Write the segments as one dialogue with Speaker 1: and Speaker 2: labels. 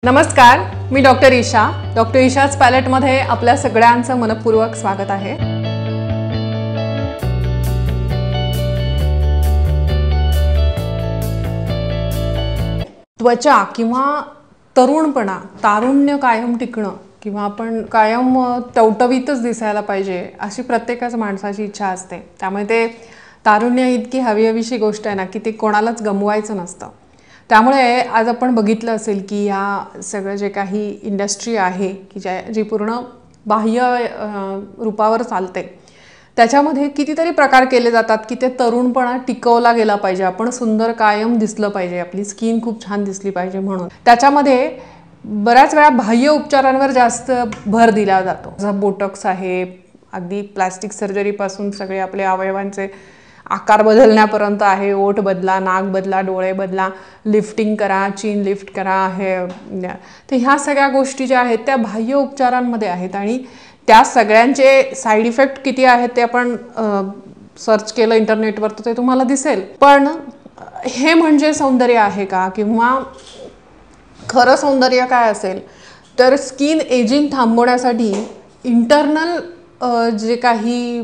Speaker 1: नमस्कार, मी doctor Isha. Doctor ईशाच पॅलेटमध्ये आपल्या सगळ्यांचं मनपूर्वक स्वागत आहे. त्वचा किंवा तरुणपणा, तारुण्य कायम टिकणं किंवा आपण कायम टवटवीतच दिसायला पाहिजे अशी प्रत्येकाच माणसाची इच्छा असते. त्यामुळे ते तारुण्य इतकी हवीहवीशी गोष्ट आहे ना की ते कोणालाच गमवायचं नसतं. त्यामुळे आज आपण बघितलं असेल की या सगळं जे काही इंडस्ट्री आहे की जी पूर्ण बाह्य रूपावर चालते त्याच्यामध्ये कितीतरी प्रकार केले जातात की ते तरुणपणा टिकवला गेला पाहिजे, आपण सुंदर कायम दिसलं पाहिजे, आपली स्किन खूप छान दिसली पाहिजे म्हणून त्याच्यामध्ये बऱ्याच वेळा बाह्य उपचारांवर जास्त भर दिला जातो. जसं बोटॉक्स आहे, अगदी प्लास्टिक सर्जरीपासून सगळे आपले अवयवांचे आकार बदलण्यापर्यंत आहे. ओठ बदला, नाक बदला, डोळे बदला, लिफ्टिंग करा, चीन लिफ्ट करा, हे तर ह्या सगळ्या गोष्टी ज्या आहेत त्या बाह्य उपचारांमध्ये आहेत आणि त्या सगळ्यांचे साईड इफेक्ट किती आहेत ते आपण सर्च केलं इंटरनेटवर तर ते तुम्हाला दिसेल. पण हे म्हणजे सौंदर्य आहे का? किंवा खरं सौंदर्य काय असेल तर स्किन एजिंग थांबवण्यासाठी इंटरनल जे काही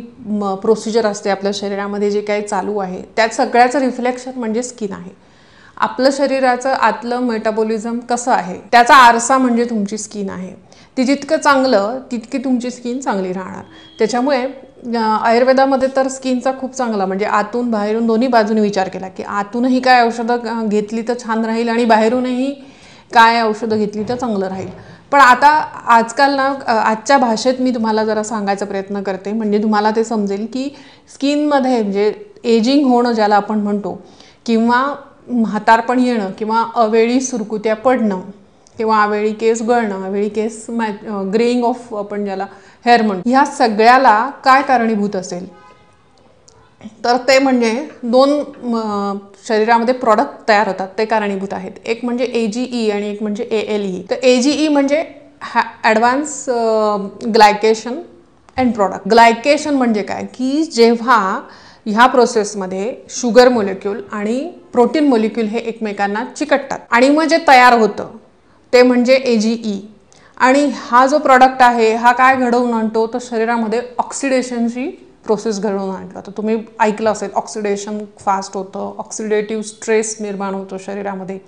Speaker 1: प्रोसिजर असते आपल्या शरीरामध्ये जे काही चालू आहे त्यात सगळ्याचं रिफ्लेक्शन म्हणजे स्किन आहे. आपलं शरीराचं आतलं मेटाबॉलिझम कसं आहे त्याचा आरसा म्हणजे तुमची स्किन आहे. ती जितकं चांगलं तितकी तुमची स्किन चांगली राहणार. त्याच्यामुळे आयुर्वेदामध्ये तर स्किनचा खूप चांगला म्हणजे आतून बाहेरून दोन्ही बाजूने विचार केला की आतूनही काय औषधं घेतली तर छान राहील आणि बाहेरूनही काय औषधं घेतली तर चांगलं राहील. पण आता आजकाल ना आजच्या भाषेत मी तुम्हाला जरा सांगायचा प्रयत्न करते म्हणजे तुम्हाला ते समजेल की स्किनमध्ये म्हणजे एजिंग होणं ज्याला आपण म्हणतो किंवा म्हातारपण येणं किंवा अवेळी सुरकुत्या पडणं किंवा अवेळी केस गळणं, अवेळी केस ग्रेइंग ऑफ आपण ज्याला हेअर म्हणतो, ह्या सगळ्याला काय कारणीभूत असेल तर ते म्हणजे दोन शरीरामध्ये प्रॉडक्ट तयार होतात ते कारणीभूत आहेत. एक म्हणजे AGE आणि एक म्हणजे ALE. तर AGE म्हणजे ॲडव्हान्स ग्लायकेशन अँड प्रॉडक्ट. ग्लायकेशन म्हणजे काय की जेव्हा ह्या प्रोसेसमध्ये शुगर मोलिक्यूल आणि प्रोटीन मोलिक्यूल हे एकमेकांना चिकटतात आणि मग जे तयार होतं ते म्हणजे AGE. आणि हा जो प्रॉडक्ट आहे हा काय घडवून आणतो तर शरीरामध्ये ऑक्सिडेशनची प्रोसेस घडवून आणला. तर तुम्ही ऐकलं असेल ऑक्सिडेशन फास्ट होतं, ऑक्सिडेटिव्ह स्ट्रेस निर्माण होतो शरीरामध्ये.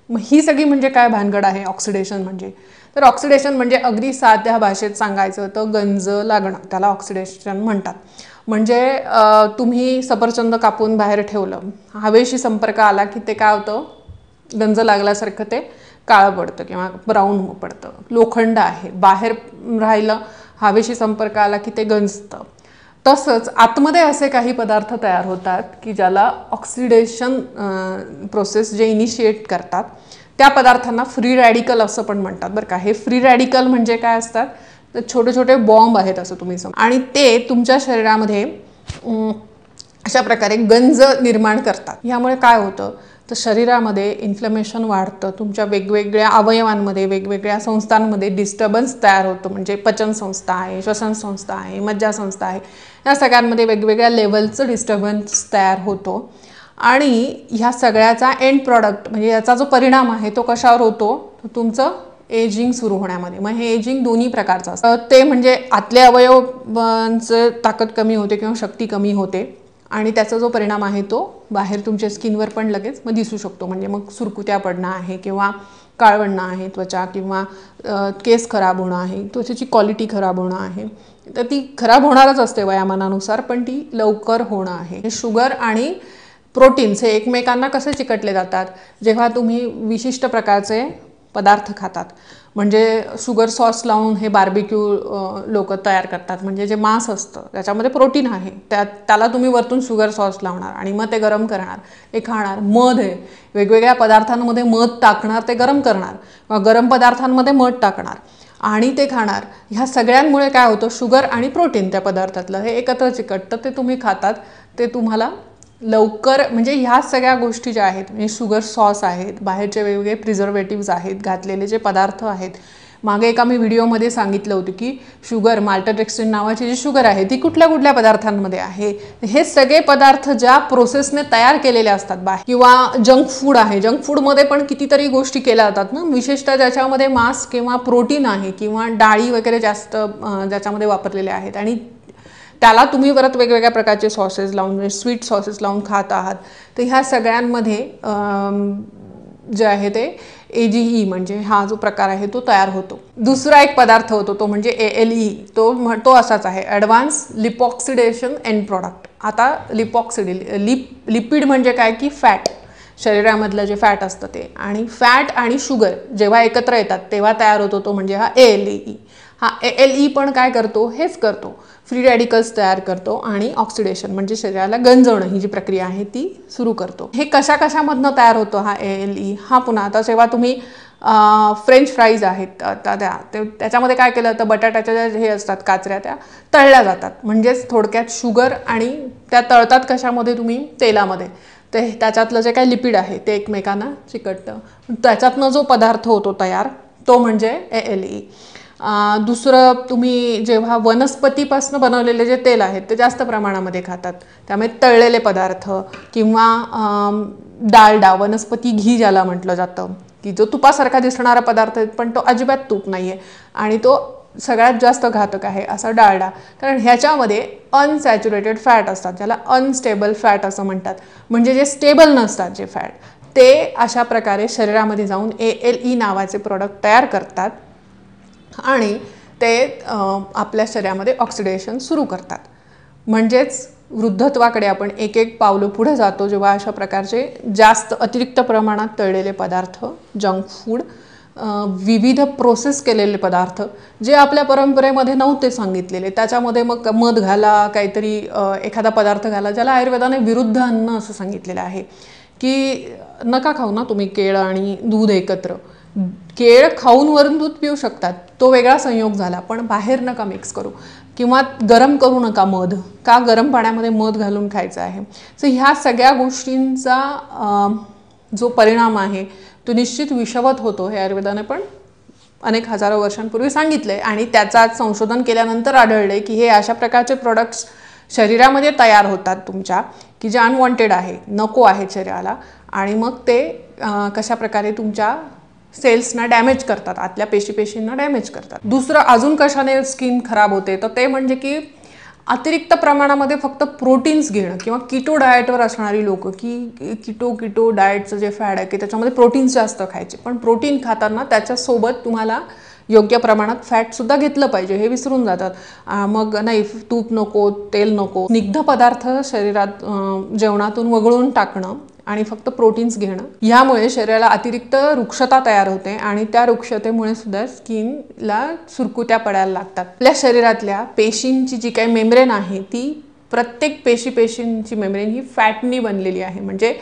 Speaker 1: मग ही सगळी म्हणजे काय भानगड आहे ऑक्सिडेशन म्हणजे? तर ऑक्सिडेशन म्हणजे अगदी साध्या भाषेत सांगायचं तर गंज लागणं, त्याला ऑक्सिडेशन म्हणतात. म्हणजे तुम्ही सफरचंद कापून बाहेर ठेवलं, हवेशी संपर्क आला की ते काय होतं, गंज लागल्यासारखं ते काळं पडतं किंवा ब्राऊन पडतं. लोखंड आहे, बाहेर राहिलं हवेशी संपर्क आला की ते गंजतं. तसंच आतमध्ये असे काही पदार्थ तयार होतात की ज्याला ऑक्सिडेशन प्रोसेस जे इनिशिएट करतात त्या पदार्थांना फ्री रॅडिकल असं पण म्हणतात बरं का. हे फ्री रॅडिकल म्हणजे काय असतात तर छोटे छोटे बॉम्ब आहेत असं तुम्ही समजा आणि ते तुमच्या शरीरामध्ये अशा प्रकारे गंज निर्माण करतात. ह्यामुळे काय होतं तर शरीरामध्ये इन्फ्लमेशन वाढतं, तुमच्या वेगवेगळ्या अवयवांमध्ये वेगवेगळ्या संस्थांमध्ये डिस्टर्बन्स तयार होतं. म्हणजे पचन संस्था आहे, श्वसन संस्था आहे, मज्जासंस्था आहे, या सगळ्यांमध्ये वेगवेगळ्या लेवलचं डिस्टर्बन्स तयार होतो. आणि ह्या सगळ्याचा एंड प्रॉडक्ट म्हणजे याचा जो परिणाम आहे तो कशावर होतो तर तुमचं एजिंग सुरू होण्यामध्ये. मग हे एजिंग दोन्ही प्रकारचं असतं. ते म्हणजे आतल्या अवयवांचं ताकद कमी होते किंवा शक्ती कमी होते आणि त्याचा जो परिणाम आहे तो बाहेर तुमच्या स्किनवर पण लगेच मग दिसू शकतो. म्हणजे मग सुरकुत्या पडणं आहे किंवा काळवणं आहे त्वचा किंवा केस खराब होणं आहे, त्वचेची क्वालिटी खराब होणं आहे. तर ती खराब होणारच असते वयामानानुसार पण ती लवकर होणं आहे. शुगर आणि प्रोटीन्स हे एकमेकांना कसे चिकटले जातात जेव्हा तुम्ही विशिष्ट प्रकारचे पदार्थ खातात. म्हणजे शुगर सॉस लावून हे बार्बिक्यू लोक तयार करतात. म्हणजे जे मांस असतं त्याच्यामध्ये प्रोटीन आहे, त्याला तुम्ही वरतून शुगर सॉस लावणार आणि मग ते गरम करणार, ते खाणार. मध आहे, वेगवेगळ्या पदार्थांमध्ये मध टाकणार, ते गरम करणार, गरम पदार्थांमध्ये मध टाकणार आणि ते खाणार. ह्या सगळ्यांमुळे काय होतं शुगर आणि प्रोटीन त्या पदार्थातलं हे एकत्र चिकटतं, ते तुम्ही खातात, ते तुम्हाला लवकर म्हणजे ह्या सगळ्या गोष्टी ज्या आहेत म्हणजे शुगर सॉस आहेत, बाहेरचे वेगवेगळे प्रिझर्वेटिव्स आहेत, घातलेले जे पदार्थ आहेत, मागे एका मी व्हिडिओमध्ये सांगितलं होतं की शुगर, माल्टोडेक्स्ट्रिन नावाची जी शुगर आहे ती कुठल्या कुठल्या पदार्थांमध्ये आहे. हे सगळे पदार्थ ज्या प्रोसेसने तयार केलेले असतात बाहेर, किंवा जंक फूड आहे, जंक फूडमध्ये पण कितीतरी गोष्टी केल्या जातात ना, विशेषतः ज्याच्यामध्ये मांस किंवा प्रोटीन आहे किंवा डाळी वगैरे जास्त ज्याच्यामध्ये वापरलेले आहेत, आणि त्याला तुम्ही परत वेगवेगळ्या प्रकारचे सॉसेस लावून, स्वीट सॉसेस लावून खात आहात. तर ह्या सगळ्यांमध्ये जे आहे ते AGE म्हणजे हा जो प्रकार आहे तो तयार होतो. दुसरा एक पदार्थ होतो तो म्हणजे ALE. तो असाच आहे, ॲडव्हान्स लिपॉक्सिडेशन एंड प्रॉडक्ट. आता लिपिड म्हणजे काय की फॅट, शरीरामधलं जे फॅट असतं ते, आणि फॅट आणि शुगर जेव्हा एकत्र येतात तेव्हा तयार होतो तो म्हणजे हा ALE. हा ALE पण काय करतो, हेच करतो, फ्री रॅडिकल्स तयार करतो आणि ऑक्सिडेशन म्हणजे शरीराला गंजवणं ही जी प्रक्रिया आहे ती सुरू करतो. हे कशामधनं तयार होतो हा ALE? हा पुन्हा आता जेव्हा तुम्ही फ्रेंच फ्राईज आहेत त्याच्यामध्ये काय केलं तर बटाट्याच्या ज्या हे असतात काचऱ्या त्या तळल्या जातात. म्हणजेच थोडक्यात शुगर, आणि त्या तळतात कशामध्ये, तुम्ही तेलामध्ये. ते त्याच्यातलं जे काही लिपिड आहे ते एकमेकांना चिकटतं. त्याच्यातनं जो पदार्थ होतो तयार तो म्हणजे ALE. दुसरं, तुम्ही जेव्हा वनस्पतीपासून बनवलेले जे तेल आहेत ते जास्त प्रमाणामध्ये खातात, त्यामुळे तळलेले पदार्थ किंवा डालडा, वनस्पती घी ज्याला म्हटलं जातं, की जो तुपासारखा दिसणारा पदार्थ आहे पण तो अजिबात तूप नाही आहे आणि तो सगळ्यात जास्त घातक आहे असा डालडा. कारण ह्याच्यामध्ये अनसॅच्युरेटेड फॅट असतात, ज्याला अनस्टेबल फॅट असं म्हणतात. म्हणजे जे स्टेबल नसतात जे फॅट, ते अशा प्रकारे शरीरामध्ये जाऊन ALE नावाचे प्रोडक्ट तयार करतात आणि ते आपल्या शरीरामध्ये ऑक्सिडेशन सुरू करतात. म्हणजेच वृद्धत्वाकडे आपण एक एक पावलं पुढे जातो जेव्हा अशा प्रकारचे जास्त अतिरिक्त प्रमाणात तळलेले पदार्थ, जंक फूड, विविध प्रोसेस केलेले पदार्थ जे आपल्या परंपरेमध्ये नव्हते सांगितलेले, त्याच्यामध्ये मग मध घाला, काहीतरी एखादा पदार्थ घाला, ज्याला आयुर्वेदाने विरुद्ध अन्न असं सांगितलेलं आहे की नका खाऊ ना तुम्ही केळं आणि दूध एकत्र. केळ खाऊन वरून दूध पिऊ शकतात, तो वेगळा संयोग झाला, पण बाहेर नका मिक्स करू. किंवा गरम करू नका मध, का गरम पाण्यामध्ये मध घालून खायचं आहे. सो ह्या सगळ्या गोष्टींचा जो परिणाम आहे तो निश्चित विषवत होतो, हे आयुर्वेदाने पण अनेक हजारो वर्षांपूर्वी सांगितले. आणि त्याचा संशोधन केल्यानंतर आढळले की हे अशा प्रकारचे प्रोडक्ट्स शरीरामध्ये तयार होतात तुमच्या, की जे अनवॉन्टेड आहे, नको आहेत शरीराला, आणि मग ते कशा प्रकारे तुमच्या सेल्सना डॅमेज करतात, आतल्या पेशींना डॅमेज करतात. दुसरं अजून कशाने स्किन खराब होते तर ते म्हणजे की अतिरिक्त प्रमाणामध्ये फक्त प्रोटीन्स घेणं, किंवा किटो डाएटवर असणारी लोक, की किटो डाएटचं जे फॅड आहे की त्याच्यामध्ये प्रोटीन्स जास्त खायचे, पण प्रोटीन खाताना त्याच्यासोबत तुम्हाला योग्य प्रमाणात फॅटसुद्धा घेतलं पाहिजे, हे विसरून जातात. मग नाही, तूप नको, तेल नको, स्निग्ध पदार्थ शरीरात जेवणातून वगळून टाकणं आणि फक्त प्रोटीन्स घेणं, यामुळे शरीराला अतिरिक्त रुक्षता तयार होते आणि त्या रुक्षतेमुळे सुद्धा स्किनला सुरकुत्या पडायला लागतात. आपल्या शरीरातल्या पेशींची जी काही मेम्ब्रेन आहे ती प्रत्येक पेशींची मेम्ब्रेन ही फॅटनी बनलेली आहे. म्हणजे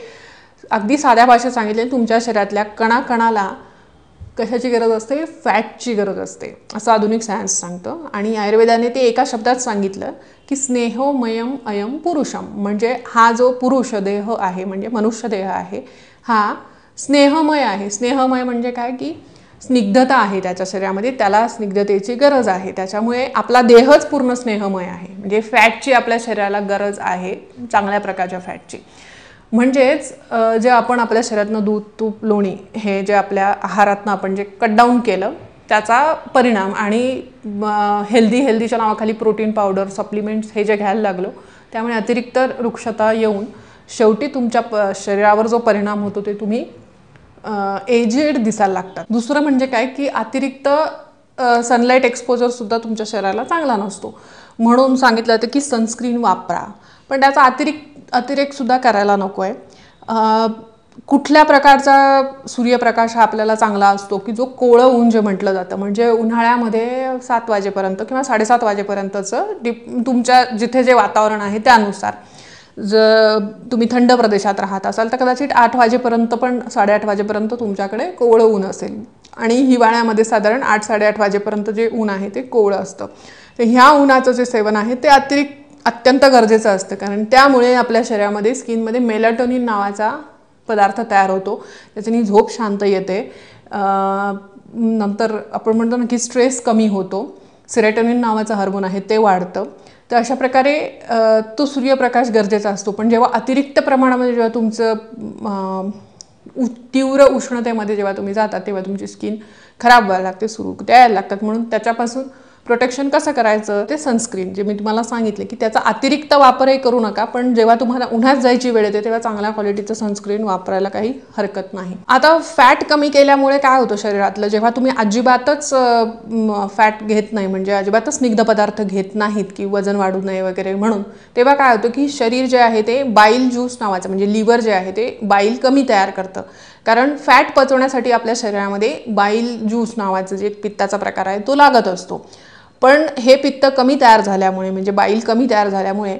Speaker 1: अगदी साध्या भाषेत सांगितले, तुमच्या शरीरातल्या कणाकणाला कशाची गरज असते, फॅटची गरज असते, असं आधुनिक सायन्स सांगतं. आणि आयुर्वेदाने ते एका शब्दात सांगितलं की स्नेहोमयम अयम पुरुषम. म्हणजे हा जो पुरुष देह आहे, म्हणजे मनुष्य देह आहे, हा स्नेहमय आहे. स्नेहमय म्हणजे काय की स्निग्धता आहे त्याच्या शरीरामध्ये, त्याला स्निग्धतेची गरज आहे, त्याच्यामुळे आपला देहच पूर्ण स्नेहमय आहे. म्हणजे फॅटची आपल्या शरीराला गरज आहे, चांगल्या प्रकारच्या फॅटची. म्हणजेच जे आपण आपल्या शरीरातनं दूध, तूप, लोणी हे जे आपल्या आहारातनं आपण जे कट डाऊन केलं त्याचा परिणाम, आणि हेल्दीच्या नावाखाली प्रोटीन पावडर, सप्लिमेंट्स हे जे घ्यायला लागलो, त्यामुळे अतिरिक्त रुक्षता येऊन शेवटी तुमच्या शरीरावर जो परिणाम होतो ते तुम्ही एजेड दिसायला लागतात. दुसरं म्हणजे काय की अतिरिक्त सनलाईट एक्सपोजरसुद्धा तुमच्या शरीराला चांगला नसतो, म्हणून सांगितलं जातं की सनस्क्रीन वापरा, पण त्याचा अतिरेकसुद्धा करायला नको आहे. कुठल्या प्रकारचा सूर्यप्रकाश हा आपल्याला चांगला असतो की जो कोवळं ऊन जे म्हटलं जातं, म्हणजे उन्हाळ्यामध्ये 7 वाजेपर्यंत किंवा 7:30 वाजेपर्यंतचं तुमच्या जिथे जे वातावरण आहे त्यानुसार. जर तुम्ही थंड प्रदेशात राहत असाल तर कदाचित 8 वाजेपर्यंत पण 8:30 वाजेपर्यंत तुमच्याकडे कोवळं ऊन असेल, आणि हिवाळ्यामध्ये साधारण 8-8:30 वाजेपर्यंत जे ऊन आहे ते कोवळं असतं. तर ह्या उन्हाचं जे सेवन आहे ते अत्यंत गरजेचं असतं, कारण त्यामुळे आपल्या शरीरामध्ये स्किनमध्ये मेलाटोनिन नावाचा पदार्थ तयार होतो, त्याच्याने झोप शांत येते, नंतर आपण म्हणतो ना की स्ट्रेस कमी होतो, सेरोटोनिन नावाचं हार्मोन आहे ते वाढतं. तर अशा प्रकारे तो सूर्यप्रकाश गरजेचा असतो. पण जेव्हा अतिरिक्त प्रमाणामध्ये जेव्हा तुमचं तीव्र उष्णतेमध्ये जेव्हा तुम्ही जातात तेव्हा तुमची स्किन खराब व्हायला लागते, सुरू द्यायला लागतात. म्हणून त्याच्यापासून प्रोटेक्शन कसं करायचं, ते सनस्क्रीन जे मी तुम्हाला सांगितले की त्याचा अतिरिक्त वापरही करू नका, पण जेव्हा तुम्हाला उन्हात जायची वेळ येते तेव्हा चांगल्या क्वालिटीचं सनस्क्रीन वापरायला काही हरकत नाही. आता फॅट कमी केल्यामुळे काय होतं शरीरातलं, जेव्हा तुम्ही अजिबातच फॅट घेत नाही, म्हणजे अजिबातच स्निग्ध पदार्थ घेत नाहीत की वजन वाढू नये वगैरे म्हणून, तेव्हा काय होतं की शरीर जे आहे ते बाईल ज्यूस नावाचं, म्हणजे लिव्हर जे आहे ते बाईल कमी तयार करतं. कारण फॅट पचवण्यासाठी आपल्या शरीरामध्ये बाईल ज्यूस नावाचं जे पित्ताचा प्रकार आहे तो लागत असतो. पण हे पित्त कमी तयार झाल्यामुळे, म्हणजे बाईल कमी तयार झाल्यामुळे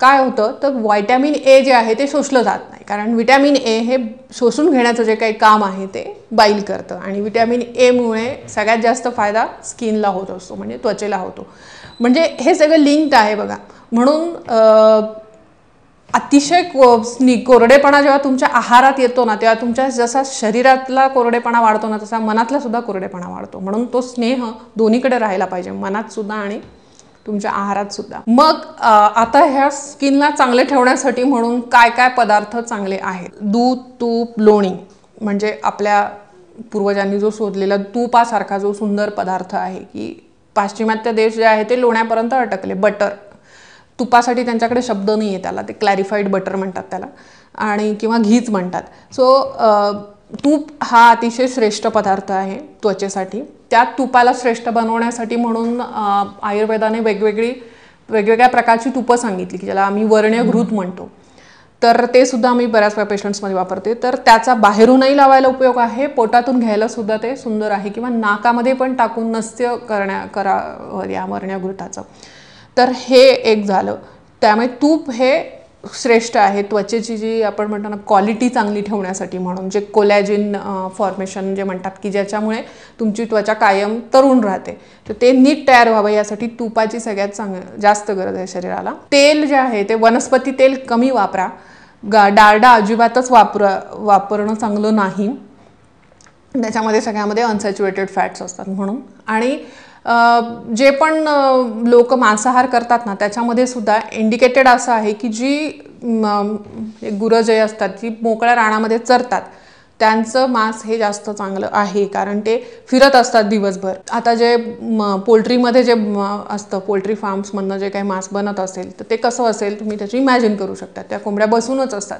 Speaker 1: काय होतं, तर व्हिटॅमिन ए जे आहे ते शोषलं जात नाही. कारण व्हिटॅमिन ए हे शोषून घेण्याचं जे काही काम आहे ते बाईल करतं, आणि व्हिटॅमिन एमुळे सगळ्यात जास्त फायदा स्किनला होत असतो, म्हणजे त्वचेला होतो. म्हणजे हे सगळं लिंक्ड आहे बघा. म्हणून अतिशय कोरडेपणा जेव्हा तुमच्या आहारात येतो ना, तेव्हा तुमच्या जसा शरीरातला कोरडेपणा वाढतो ना, तसा मनातला सुद्धा कोरडेपणा वाढतो. म्हणून तो स्नेह दोन्हीकडे राहायला पाहिजे, मनात सुद्धा आणि तुमच्या आहारात सुद्धा. मग आता ह्या स्किनला चांगले ठेवण्यासाठी म्हणून काय काय पदार्थ चांगले आहेत. दूध, तूप, लोणी, म्हणजे आपल्या पूर्वजांनी जो शोधलेला तुपासारखा जो सुंदर पदार्थ आहे, की पाश्चिमात्य देश जे आहे ते लोण्यापर्यंत अटकले. बटर, तुपासाठी त्यांच्याकडे शब्द नाही आहे, त्याला ते क्लॅरिफाईड बटर म्हणतात त्याला, आणि किंवा घीच म्हणतात. सो तूप हा अतिशय श्रेष्ठ पदार्थ आहे त्वचेसाठी. त्या तुपाला श्रेष्ठ बनवण्यासाठी म्हणून आयुर्वेदाने वेगवेगळ्या प्रकारची तुपं सांगितली, की ज्याला आम्ही वर्ण्यघृत म्हणतो. तर ते सुद्धा आम्ही बऱ्याच वेळा पेशंट्समध्ये वापरते. तर त्याचा बाहेरूनही लावायला उपयोग आहे, पोटातून घ्यायला सुद्धा ते सुंदर आहे, किंवा नाकामध्ये पण टाकून नस्य करा या वर्ण्यघृताचं. तर हे एक झालं. त्यामुळे तूप हे श्रेष्ठ आहे त्वचेची जी आपण म्हणतो ना क्वालिटी चांगली ठेवण्यासाठी म्हणून, जे कोलॅजिन फॉर्मेशन जे म्हणतात, की ज्याच्यामुळे तुमची त्वचा कायम तरुण राहते, तर ते नीट तयार व्हावं यासाठी तुपाची सगळ्यात जास्त गरज आहे शरीराला. तेल जे आहे ते वनस्पती तेल कमी वापरा. डालडा अजिबातच वापरणं चांगलं नाही, त्याच्यामध्ये सगळ्यामध्ये अनसॅच्युरेटेड फॅट्स असतात म्हणून. आणि जे पण लोक मांसाहार करतात ना, त्याच्यामध्ये सुद्धा इंडिकेटेड असं आहे की जी गुरं जे असतात, जी मोकळ्या रानामध्ये चरतात, त्यांचं मांस हे जास्त चांगलं आहे, कारण ते फिरत असतात दिवसभर. आता जे पोल्ट्रीमध्ये जे असतं, पोल्ट्री फार्म्समधनं जे काही मांस बनत असेल, तर ते कसं असेल तुम्ही त्याची इमॅजिन करू शकता. त्या कोंबड्या बसूनच असतात,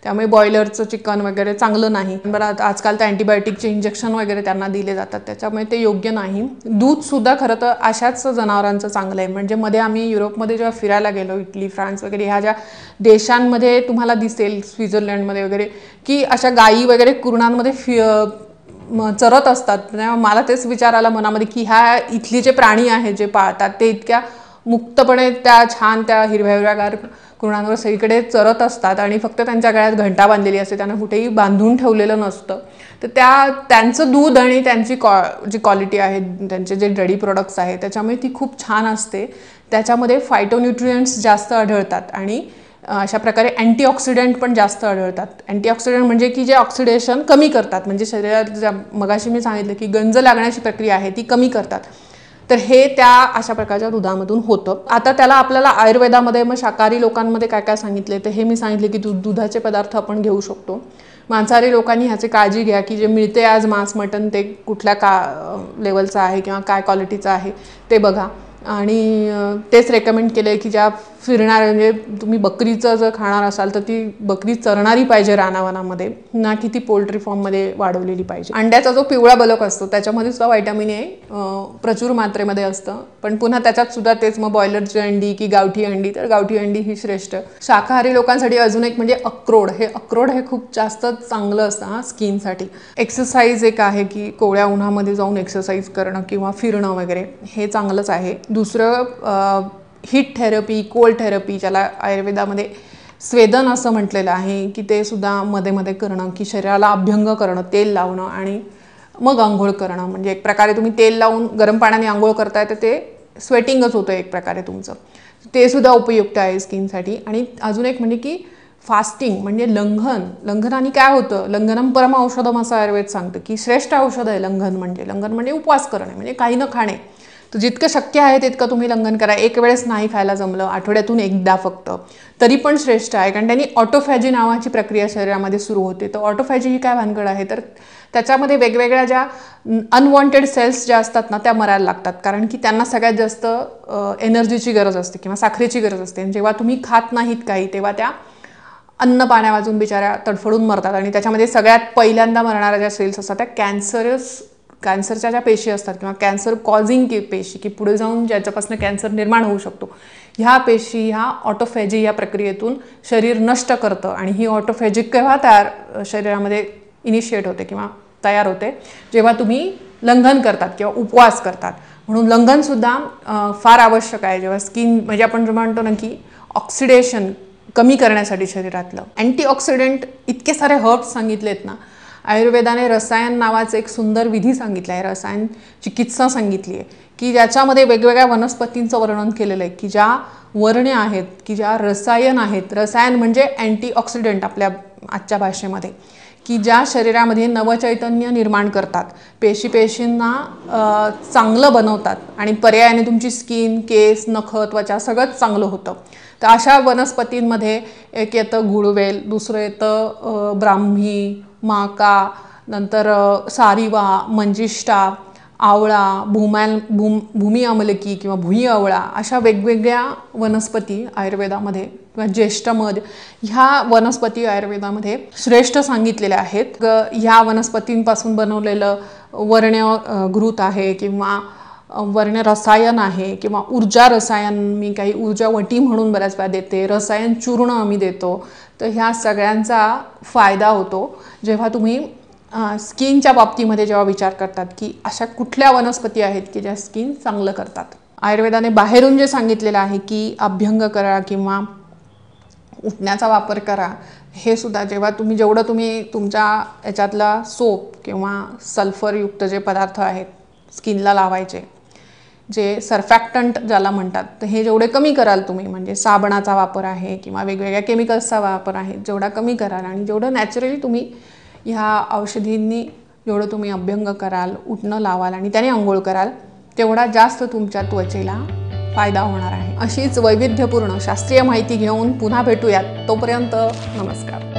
Speaker 1: त्यामुळे बॉयलरचं चिकन वगैरे चांगलं नाही. बरं, आजकाल तर अँटीबायोटिकचे इंजेक्शन वगैरे त्यांना दिले जातात, त्याच्यामुळे ते योग्य नाही. दूधसुद्धा खरं तर अशाच जनावरांचं चांगलं आहे. म्हणजे मध्ये आम्ही युरोपमध्ये जेव्हा फिरायला गेलो, इटली, फ्रान्स वगैरे ह्या ज्या देशांमध्ये तुम्हाला दिसेल, स्वित्झर्लंडमध्ये वगैरे, की अशा गायी वगैरे कुरणांमध्ये चरत असतात. मला तेच विचार आला मनामध्ये की ह्या इथली जे प्राणी आहेत जे पाळतात ते इतक्या मुक्तपणे त्या छान त्या हिरव्यागार कुरणांवर सगळीकडे चरत असतात, आणि फक्त त्यांच्या गळ्यात घंटा बांधलेली असते, त्यांना कुठेही बांधून ठेवलेलं नसतं. तर त्यांचं दूध आणि त्यांची जी क्वालिटी आहे, त्यांचे जे डेअरी प्रोडक्ट्स आहेत, त्याच्यामुळे ती खूप छान असते. त्याच्यामध्ये फायटोन्यूट्रियंट्स जास्त आढळतात, आणि अशा प्रकारे अँटीऑक्सिडंट पण जास्त आढळतात. अँटीऑक्सिडंट म्हणजे की जे ऑक्सिडेशन कमी करतात, म्हणजे शरीरात मगाशी मी सांगितलं की गंज लागण्याची प्रक्रिया आहे ती कमी करतात. तर हे त्या अशा प्रकारच्या दुधामधून होतं. आता त्याला आपल्याला आयुर्वेदामध्ये मग शाकाहारी लोकांमध्ये काय काय सांगितले, तर हे मी सांगितले की दुधाचे पदार्थ आपण घेऊ शकतो. मांसाहारी लोकांनी ह्याची काळजी घ्या की जे मिळते आज मांस मटण ते कुठल्या लेवलचं आहे किंवा काय क्वालिटीचं आहे ते बघा. आणि तेच रेकमेंड केलं आहे की ज्या फिरणार, म्हणजे तुम्ही बकरीचं जर खाणार असाल तर ती बकरी चरणारी पाहिजे रानावनामध्ये, ना की ती पोल्ट्री फॉर्ममध्ये वाढवलेली पाहिजे. अंड्याचा जो पिवळा बलक असतो त्याच्यामध्ये सुद्धा व्हिटॅमिन ए प्रचूर मात्रेमध्ये असतं. पण पुन्हा त्याच्यात सुद्धा तेच मग बॉयलरची अंडी की गावठी अंडी, तर गावठी अंडी ही श्रेष्ठ. शाकाहारी लोकांसाठी अजून एक म्हणजे अक्रोड हे खूप जास्त चांगलं असतं स्किनसाठी. एक्सरसाइज एक आहे की कोवळ्या उन्हामध्ये जाऊन एक्सरसाइज करणं किंवा फिरणं वगैरे हे चांगलंच आहे. दुसरं हीट थेरपी, कोल्ड थेरपी, ज्याला आयुर्वेदामध्ये स्वेदन असं म्हटलेलं आहे, की ते सुद्धा मध्ये मध्ये करणं, की शरीराला अभ्यंग करणं, तेल लावणं आणि मग आंघोळ करणं. म्हणजे एक प्रकारे तुम्ही तेल लावून गरम पाण्याने आंघोळ करताय तर ते स्वेटिंगच होतं एक प्रकारे तुमचं, ते सुद्धा उपयुक्त आहे स्किनसाठी. आणि अजून एक म्हणजे की फास्टिंग म्हणजे लंघनाने काय होतं, लंघनम परम औषधम असं आयुर्वेद सांगतं की श्रेष्ठ औषध आहे लंघन म्हणजे उपवास करणे, म्हणजे काही न खाणे. तर जितकं शक्य आहे तितकं तुम्ही लंघन करा. एक वेळेस नाही खायला जमलं, आठवड्यातून एकदा फक्त, तरी पण श्रेष्ठ आहे. कारण त्यांनी ऑटोफॅजी नावाची प्रक्रिया शरीरामध्ये सुरू होते. तर ऑटोफॅजी ही काय भानगड आहे, तर त्याच्यामध्ये वेगवेगळ्या ज्या अनवॉन्टेड सेल्स ज्या असतात ना त्या मरायला लागतात. कारण की त्यांना सगळ्यात जास्त एनर्जीची गरज असते किंवा साखरेची गरज असते. आणि जेव्हा तुम्ही खात नाहीत काही, तेव्हा त्या अन्न पाण्या वाजून बिचाऱ्या तडफडून मरतात. आणि त्याच्यामध्ये सगळ्यात पहिल्यांदा मरणाऱ्या ज्या सेल्स असतात त्या कॅन्सरच्या ज्या पेशी असतात किंवा कॅन्सर कॉझिंग पेशी, की पुढे जाऊन ज्याच्यापासून कॅन्सर निर्माण होऊ शकतो, ह्या पेशी ह्या ऑटोफॅजी या प्रक्रियेतून शरीर नष्ट करतं. आणि ही ऑटोफॅजी केव्हा शरीरामध्ये इनिशिएट होते किंवा तयार होते, जेव्हा तुम्ही लंघन करतात किंवा उपवास करतात. म्हणून लंघनसुद्धा फार आवश्यक आहे. जेव्हा स्किन म्हणजे आपण जे म्हणतो ना की ऑक्सिडेशन कमी करण्यासाठी शरीरातलं अँटीऑक्सिडंट इतके सारे हर्ब्स सांगितलेत ना. आयुर्वेदाने रसायन नावाचं एक सुंदर विधी सांगितला आहे, रसायन चिकित्सा सांगितली आहे, की ज्याच्यामध्ये वेगवेगळ्या वनस्पतींचं वर्णन केलेलं आहे, की ज्या वर्ण्य आहेत, की ज्या रसायन आहेत. रसायन म्हणजे अँटीऑक्सिडंट आपल्या आजच्या भाषेमध्ये, की ज्या शरीरामध्ये नवचैतन्य निर्माण करतात, पेशींना चांगलं बनवतात आणि पर्यायाने तुमची स्किन, केस, नख, त्वचा सगळंच चांगलं होतं. तर अशा वनस्पतींमध्ये एक येतं गुळवेल, दुसरं येतं ब्राह्मी, माका, नंतर सारिवा, मंजिष्ठा, आवळा, भूमी अमलकी किंवा भुई आवळा, अशा वेगवेगळ्या वनस्पती आयुर्वेदामध्ये किंवा ज्येष्ठमध ह्या वनस्पती आयुर्वेदामध्ये श्रेष्ठ सांगितलेल्या आहेत. ह्या वनस्पतींपासून बनवलेलं वर्ण्य घृत आहे किंवा वर्ण्य रसायन आहे किंवा ऊर्जा रसायन, मी काही ऊर्जा वटी म्हणून बऱ्याच वेळा देते, रसायन चूर्ण आम्ही देतो. तर ह्या सगळ्यांचा फायदा होतो जेव्हा तुम्ही स्किनच्या बाबतीमध्ये जेव्हा विचार करतात की अशा कुठल्या वनस्पती आहेत की ज्या स्किन चांगलं करतात. आयुर्वेदाने बाहेरून जे सांगितलेलं आहे की अभ्यंग करा किंवा उठण्याचा वापर करा, हे सुद्धा जेवढं तुम्ही तुमच्या याच्यातला सोप किंवा सल्फरयुक्त जे पदार्थ आहेत स्किनला लावायचे, जे सर्फॅक्टंट ज्याला म्हणतात, तर हे जेवढे कमी कराल तुम्ही, म्हणजे साबणाचा वापर आहे किंवा वेगवेगळ्या केमिकल्सचा वापर आहे, जेवढा कमी कराल आणि जेवढं नॅचरली तुम्ही ह्या औषधींनी जेवढं तुम्ही अभ्यंग कराल, उठणं लावाल आणि त्याने आंघोळ कराल, तेवढा जास्त तुमच्या त्वचेला फायदा होणार आहे. अशीच वैविध्यपूर्ण शास्त्रीय माहिती घेऊन पुन्हा भेटूयात. तोपर्यंत नमस्कार.